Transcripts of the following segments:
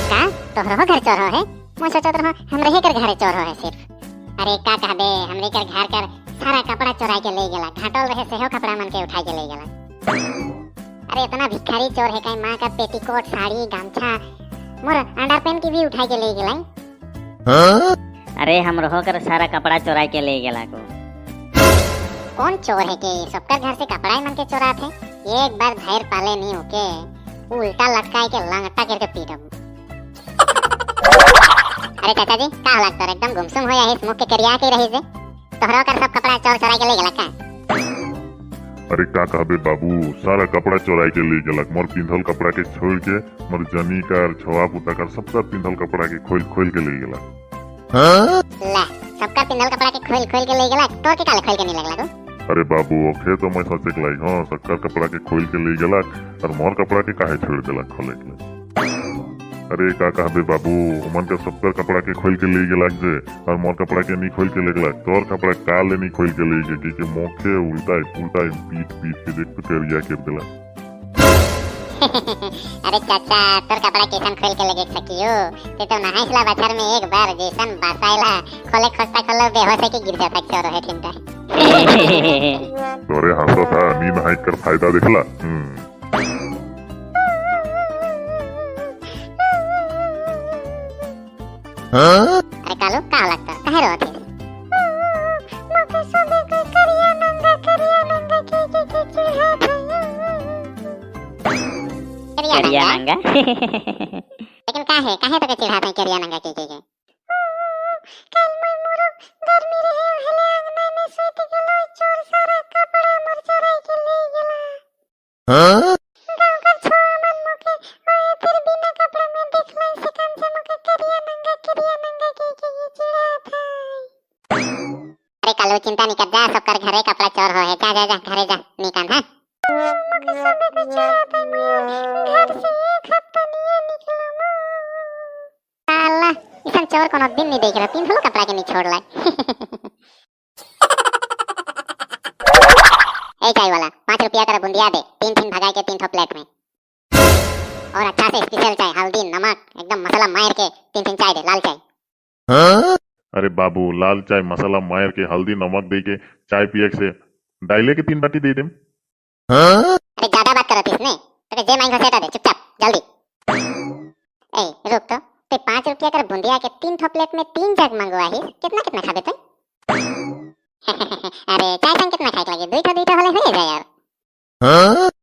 का तोहरो घर चोर है? मैं सोचत रहा हमरे ही कर घरे चोर है सिर्फ। अरे का कहबे हमरे कर घर कर सारा कपड़ा चोरा के ले गेला, घाटल रहे सेहो कपड़ा मन के उठा के ले गेला। अरे इतना भिखारी चोर है कहीं माँ का पेटीकोट साड़ी गमछा मोर अंडरपेन की भी उठा के ले गेला। अरे हम रहो कर सारा कपड़ा चोरा के ले गेला को। कौन चोर है के सबका घर से कपड़ा ही मन के चोरा थे? एक बार धैर्य पाले नहीं होके उल्टा लटकाए के लंगटा करके पीटब। अरे चाचा जी का हालत तोर एकदम गुमसुम होया है, मुख के करिया के रही से तोहरा कर सब कपड़ा चोर चोरा के ले गेला का? अरे का कहबे बाबू, सारा कपड़ा चोराई के ले गेलक। मोर पिंधल कपड़ा के छोड़ के मोर जनी कर छवा पुता कर सबका पिंधल कपड़ा के खोल खोल के ले गेलक। ला सबका पिंधल कपड़ा के खोल खोल के ले गेला, तोर के काले खोल के नहीं लगला को? अरे बाबू ओखे तो मैं सोचे के लाई हां सबका कपड़ा के खोल के ले गेलक और मोर कपड़ा के काहे छोड़ देलक खोले के? अरे का कहबे बाबू, मन के सबका कपड़ा के खोल के ले गेलक जे और मोर कपड़ा के नहीं खोल के ले गेलक। तोर कपड़ा काले नहीं खोल के ले गे के मोखे उल्टा उल्टा पीट पीट के देख तो करिया कर देला। अरे चाचा तोर कपड़ा कैसन खोल के लगे सकियो? ते तो नहाइसला बछर में एक बार जैसन बासाइला खोले खोस्ता खोले बेहोश है के गिर जाता चोर है ठिनता। तोरे हंसो था नी नहाई कर फायदा देखला। अरे कालू का लगता काहे रोत है? मके सबे के करिया नंगा के चिढ़ा करिया नंगा। लेकिन काहे तो के चिढ़ा था करिया नंगा के कल मैं मोरो गर्मी रहे हले अंगना में सोते गेलो चोर सारा कपड़ा मोर चोराई के ले गेला। गांव का छोरा मन मके ओए फिर बिना कपड़ा में देखलाई से कम से मके करिया नंगा के चिढ़ा था। अरे कालो चिंता नहीं कर, जा सबकर घरे कपड़ा चोर हो है, जा जा जा घरे जा निकाल। हां मके सबे को चोरा था, मैं घर से एक हफ्ता नहीं निकला। साला इसन चोर कोनो दिन नहीं देख रहा, तीन हलो कपड़ा के नहीं छोड़ ला। ए चाय वाला 5 रुपया का बुंदिया दे, 3 भगाए के 3 प्लेट में, और अच्छा से स्पेशल चाय हल्दी नमक एकदम मसाला मार के 3 चाय दे, लाल चाय। अरे बाबू लाल चाय मसाला मार के हल्दी नमक दे के चाय पिए से डाइले के 3 बाटी दे देम। अरे ज्यादा बात करत इसने तो जे मांग सेटा दे चुपचाप जल्दी। ए रुक तो 5 रुपया का बुंदिया के 3 प्लेट में 3 जग मंगवाही, कितना खाबे तू? अरे चाय संग कितना खाए लगे? 2 होले हो जाए यार।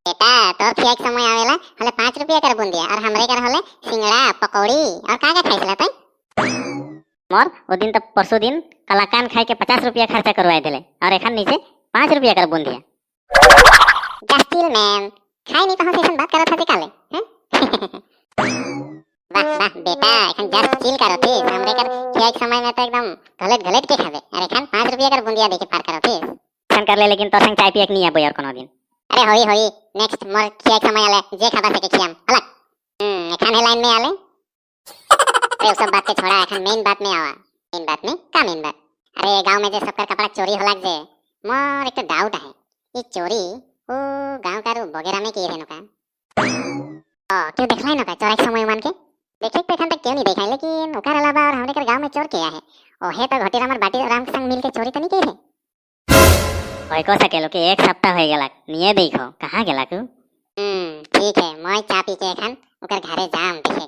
बेटा तो फिर एक समय आवेला हले 5 रुपया का बुंदिया और हमरे कर होले सिंगड़ा पकौड़ी और का खाइसला तई? मोर वो दिन तो परसों दिन कलाकान खाए के 50 रुपया खर्चा करवाए दिले और एखन नीचे 5 रुपया कर बुंदिया। जस्टिल मैन खाई नहीं तो हम बात करत हते काले हैं? वाह वाह बेटा एखन जस्ट चिल करो थे हमरे कर एक समय में तो एकदम गलत के खाबे और एखन 5 रुपया कर बुंदिया देके पार करो थे सन कर ले, लेकिन तो संग चाय पिए नहीं आबो यार कोनो दिन। अरे होई नेक्स्ट मोर एक समय आले जे खाबा से के खियाम अलग। एखन है लाइन में आले। अरे सब बात के छोड़ा एखन मेन बात में आवा। मेन बात में का मेन बात? अरे गांव में जे सबका कपड़ा चोरी होला जे मोर एक तो डाउट है, ये चोरी ओ गांव का रो बगेरा में की रहनो का? तू देखलाई न का चोरा के समय मान के देखे तो एखन तक क्यों नहीं देखा, लेकिन ओकर अलावा और हमरे कर गांव में चोर किया है ओहे तो घोटीरा मर बाटी राम के संग मिल के चोरी तो नहीं की है। होय को सकेलो कि एक सप्ताह हो गेला निये देखो कहां गेला तू? ठीक है मैं चा पी के एखन ओकर घरे जाम देखे,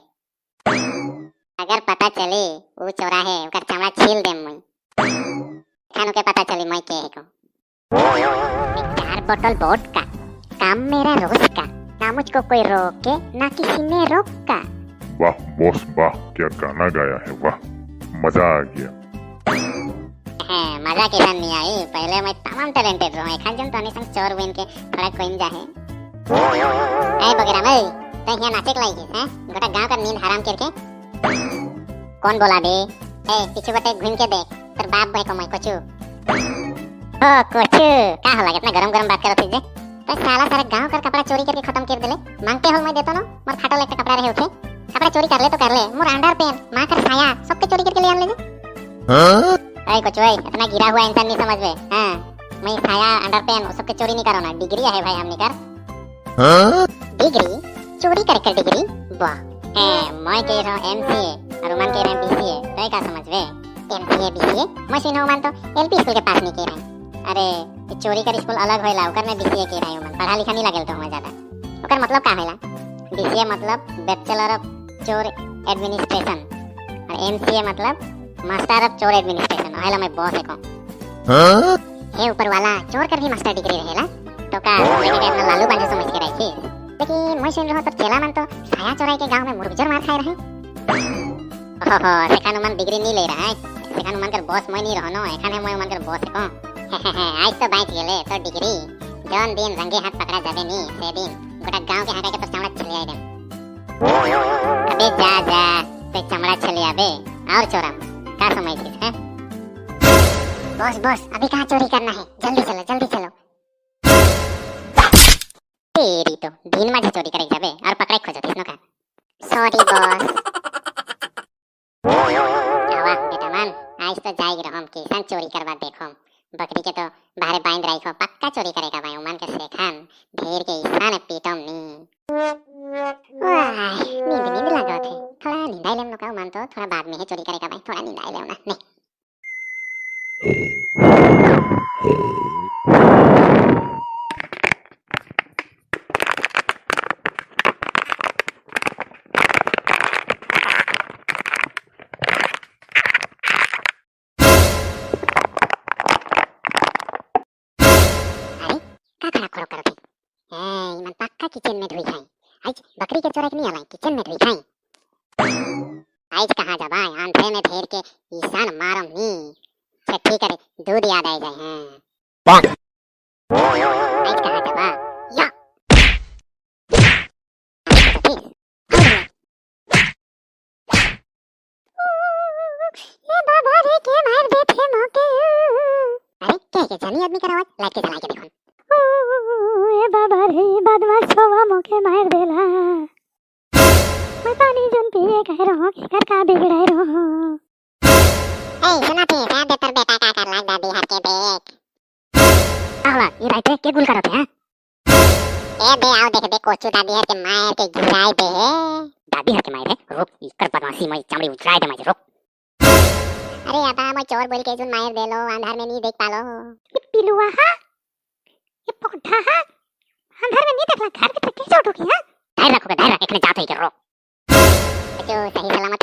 अगर पता चले वो चोरा है ओकर चमड़ा छील देम मैं। एखन ओके पता चली मैं के है को। 4 बोतल वोडका काम मेरा रोज का, ना मुझको कोई रोके ना किसी ने रोका। वाह बॉस वाह, क्या गाना गाया है, वाह मजा आ गया। मजा कैसा नहीं आई, पहले मैं तमाम टैलेंटेड रहूं एखन जन तने संग चोर बन के थोड़ा कोइन जा है। ए बगेरा में तो यहां नाचे के लागी हैं गोटा गांव का नींद हराम करके। कौन बोला बे? ए पीछे बटे घूम के देख, तेरे बाप भाई को मैं कोचू। ओ कोचू का होला कितना गरम बात करत है? तो सारा गांव का कपड़ा चोरी करके खत्म कर देले। मांगते हो मैं देतो ना, मोर फाटल एक कपड़ा रहे उठे कपड़ा चोरी कर ले तो कर ले, मोर अंडरपेन मां का साया सबके चोरी करके ले आन ले। ए कोचू ए इतना गिरा हुआ इंसान नहीं समझ में? हां मैं साया अंडरपेन सबके चोरी नहीं करो ना, डिग्री है भाई हमने कर। डिग्री चोरी करके डिग्री? वाह मैं कह रहा हूँ एमसीए और उमन कह रहे हैं बीसीए, तय का समझ वे? एमसीए बीसीए मशीन हो मन तो एलपी स्कूल के पास नहीं के रहे। अरे ये चोरी कर स्कूल अलग होइला, ओकर में बीसीए कह रहा हूँ मन, पढ़ा लिखा नहीं लगल तो हमें ज्यादा। ओकर मतलब का होइला? बीसीए मतलब बैचलर ऑफ चोर एडमिनिस्ट्रेशन और एमसीए मतलब मास्टर ऑफ चोर एडमिनिस्ट्रेशन। होइला मैं बॉस है को। हे ऊपर वाला चोर कर भी मास्टर डिग्री रहेला तो का लेके के अपना लालू बांझे समझ के रखी। लेकिन मैं सुन रहा तो चेला मन तो साया चोराई के गांव में मुर्गजर मार खाए रहे। ओहो सेखान उमन डिग्री नहीं ले रहा है, सेखान उमन कर बॉस मैं नहीं रहनो, एखान है मैं उमन कर बॉस है को। आज तो बाइच गेले तो डिग्री जौन दिन रंगे हाथ पकड़ा जाबे नी से दिन गोटा गांव के हाका के तो चमड़ा छलिया दे। अबे जा जा ते चमड़ा छलिया बे और चोरा का समझ है? बॉस बॉस अभी कहाँ चोरी करना है, जल्दी चलो जल्दी चलो। तेरी तो दिन में चोरी करे जाबे और पकड़े खोजो तिसनो का। Sorry boss. आवा बेटा मान आज तो जाएगी रहम किसान चोरी करवा देखो। बकरी के तो बाहर बांध रखो, पक्का चोरी करेगा भाई उमन के सेखान ढेर के ईसान पीटम नी। वाह नींद नींद लगा थे, थोड़ा नींद आई लेम का उमन तो थोड़ा बाद में ही चोरी करेगा भाई, थोड़ा नींद आई लेम ना नहीं। मन पक्का किचन में धुई खाई। आज बकरी के चोरा के नहीं आलाई, किचन में धुई खाई। आज कहाँ जा भाई, आंधे में ढेर के ईशान मारम नी छठी करे दूध याद आ जाए हैं। आज कहाँ जा बा या ये बाबा रे के मार दे थे मोके। अरे क्या जानी आदमी का आवाज लाइट के जला के देखो। ए बाबा रे बदमाश छवा मोके मार देला। मैं पानी जन पिए कह रहो कि कर का बिगड़ाई रहो। ए सुना थे शायद तेरे बेटा का कर लाग दादी हर के देख। आवा ये राइट के गुल करत है? ए बे आओ देख दे कोचू दादी हर के मार के गिराई दे। दादी हर के मारे रुक इकर बदमाशी मैं चमड़ी उछाड़ दे मैं रुक। अरे आता मैं चोर बोल के जुन मार दे लो, अंधार में नहीं देख पालो। पिलुआ हा ये पोठा हा अंधार में नहीं देखला, घर के कैसे उठो किया? धैर्य रखो धैर्य, एकने जात है के रो। जो सही सलामत